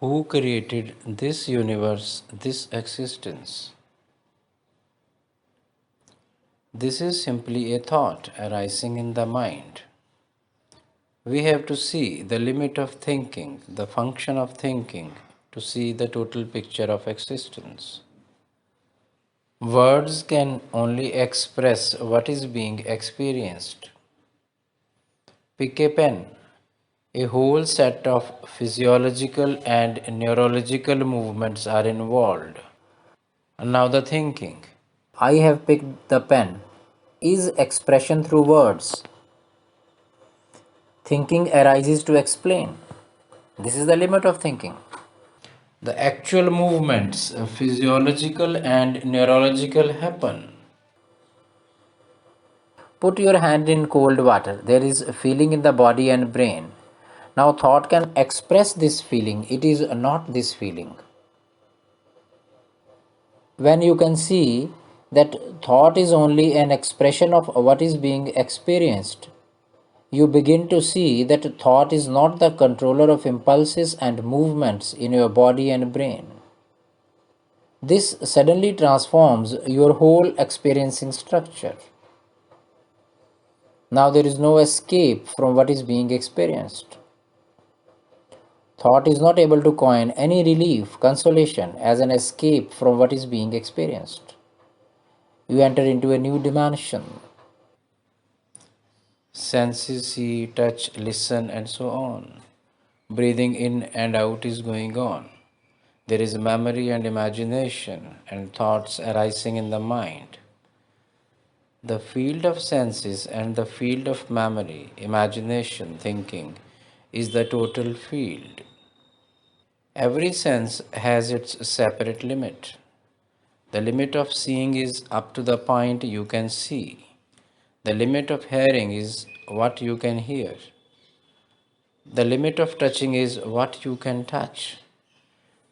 Who created this universe, this existence? This is simply a thought arising in the mind. We have to see the limit of thinking, the function of thinking, to see the total picture of existence. Words can only express what is being experienced. Pick a pen. A whole set of physiological and neurological movements are involved. And now the thinking. I have picked the pen is expression through words. Thinking arises to explain. This is the limit of thinking. The actual movements, physiological and neurological, happen. Put your hand in cold water. There is a feeling in the body and brain. Now, thought can express this feeling. It is not this feeling. When you can see that thought is only an expression of what is being experienced, you begin to see that thought is not the controller of impulses and movements in your body and brain. This suddenly transforms your whole experiencing structure. Now there is no escape from what is being experienced. Thought is not able to coin any relief, consolation as an escape from what is being experienced. You enter into a new dimension. Senses see, touch, listen, and so on. Breathing in and out is going on. There is memory and imagination and thoughts arising in the mind. The field of senses and the field of memory, imagination, thinking is the total field. Every sense has its separate limit. The limit of seeing is up to the point you can see. The limit of hearing is what you can hear. The limit of touching is what you can touch.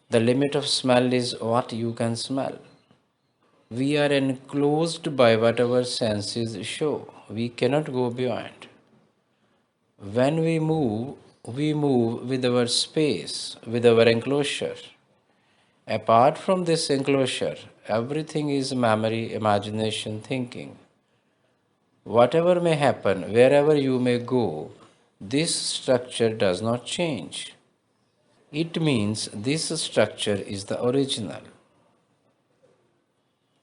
The limit of smell is what you can smell. We are enclosed by what our senses show. We cannot go beyond. When we move with our space, with our enclosure. Apart from this enclosure, everything is memory, imagination, thinking. Whatever may happen, wherever you may go, this structure does not change. It means this structure is the original.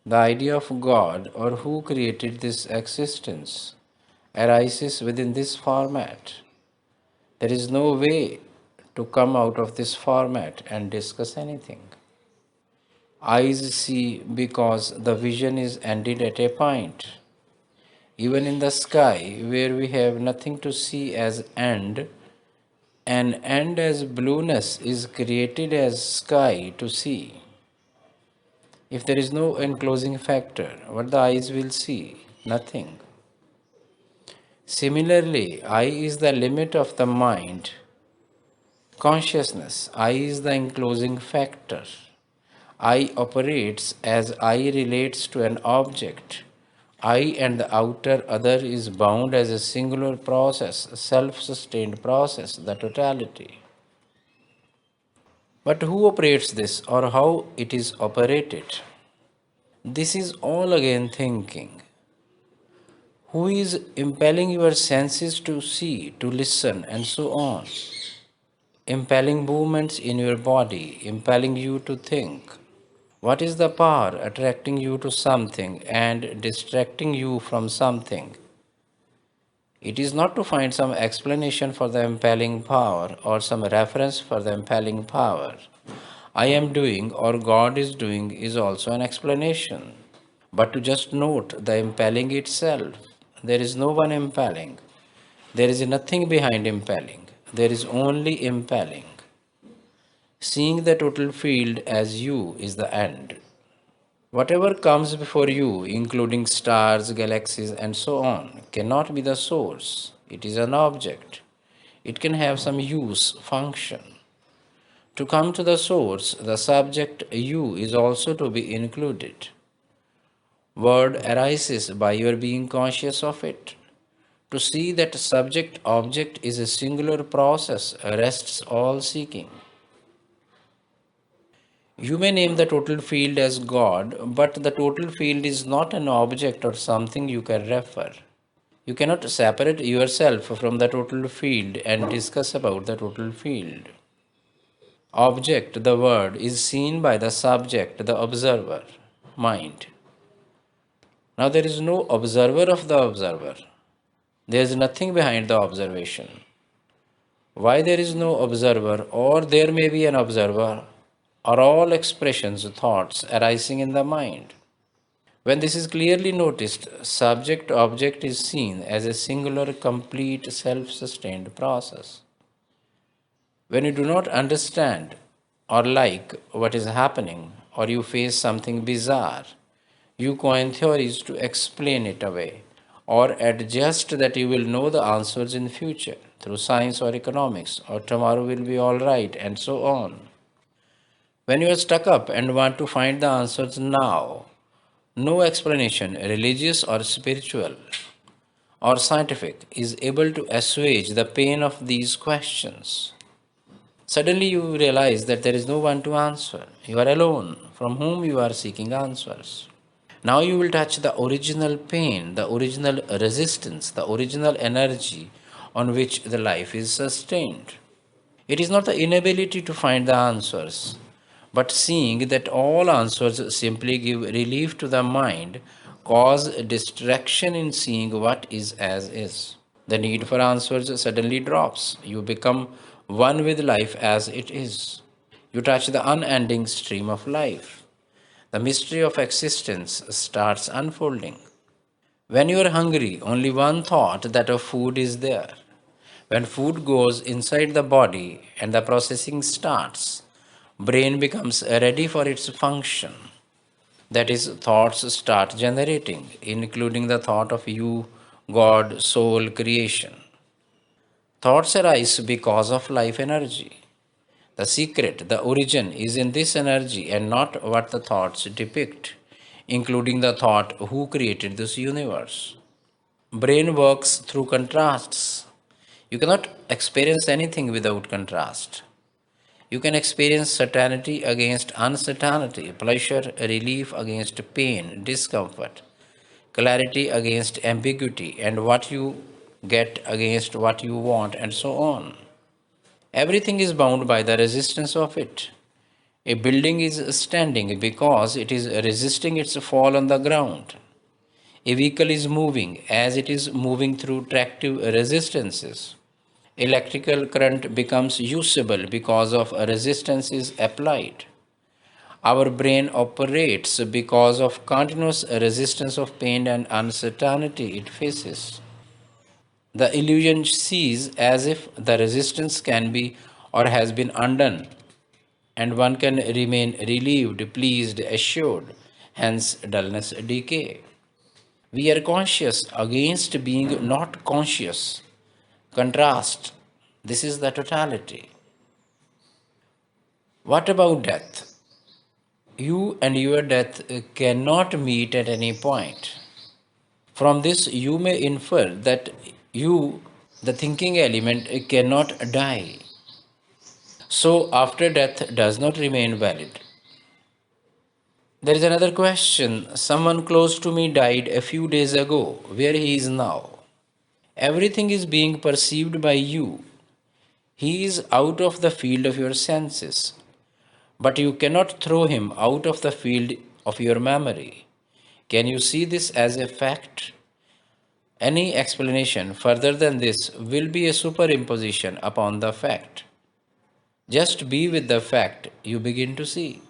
The idea of God or who created this existence arises within this format. There is no way to come out of this format and discuss anything. Eyes see because the vision is ended at a point. Even in the sky, where we have nothing to see as end, an end as blueness is created as sky to see. If there is no enclosing factor, what the eyes will see? Nothing. Similarly, I is the limit of the mind. Consciousness, I is the enclosing factor. I operates as I relates to an object. I and the outer other is bound as a singular process, a self-sustained process, the totality. But who operates this or how it is operated? This is all again thinking. Who is impelling your senses to see, to listen, and so on? Impelling movements in your body, impelling you to think. What is the power attracting you to something and distracting you from something? It is not to find some explanation for the impelling power or some reference for the impelling power. I am doing or God is doing is also an explanation. But to just note the impelling itself, there is no one impelling. There is nothing behind impelling. There is only impelling. Seeing the total field as you is the end. Whatever comes before you, including stars, galaxies, and so on, cannot be the source. It is an object. It can have some use, function. To come to the source, the subject you is also to be included. Word arises by your being conscious of it. To see that subject object is a singular process rests all seeking. You may name the total field as God, but the total field is not an object or something you can refer. You cannot separate yourself from the total field and discuss about the total field. Object, the word, is seen by the subject, the observer, mind. Now there is no observer of the observer. There is nothing behind the observation. Why there is no observer, or there may be an observer, are all expressions, thoughts arising in the mind. When this is clearly noticed, subject object is seen as a singular, complete, self sustained process. When you do not understand or like what is happening, or you face something bizarre, you coin theories to explain it away, or adjust that you will know the answers in future through science or economics, or tomorrow will be all right, and so on. When you are stuck up and want to find the answers now, no explanation, religious or spiritual or scientific, is able to assuage the pain of these questions. Suddenly you realize that there is no one to answer. You are alone, from whom you are seeking answers. Now you will touch the original pain, the original resistance, the original energy on which the life is sustained. It is not the inability to find the answers, but seeing that all answers simply give relief to the mind, cause distraction in seeing what is as is. The need for answers suddenly drops. You become one with life as it is. You touch the unending stream of life. The mystery of existence starts unfolding. When you are hungry, only one thought, that of food, is there. When food goes inside the body and the processing starts, brain becomes ready for its function. That is, thoughts start generating, including the thought of you, God, soul, creation. Thoughts arise because of life energy. The secret, the origin, is in this energy and not what the thoughts depict, including the thought who created this universe. Brain works through contrasts. You cannot experience anything without contrast. You can experience certainty against uncertainty, pleasure, relief against pain, discomfort, clarity against ambiguity, and what you get against what you want, and so on. Everything is bound by the resistance of it. A building is standing because it is resisting its fall on the ground. A vehicle is moving as it is moving through tractive resistances. Electrical current becomes usable because of a resistance is applied. Our brain operates because of continuous resistance of pain and uncertainty it faces. The illusion sees as if the resistance can be or has been undone, and one can remain relieved, pleased, assured, hence dullness decay. We are conscious against being not conscious. Contrast. This is the totality. What about death? You and your death cannot meet at any point. From this, you may infer that you, the thinking element, cannot die. So, after death does not remain valid. There is another question. Someone close to me died a few days ago. Where he is now? Everything is being perceived by you. He is out of the field of your senses. But you cannot throw him out of the field of your memory. Can you see this as a fact? Any explanation further than this will be a superimposition upon the fact. Just be with the fact you begin to see.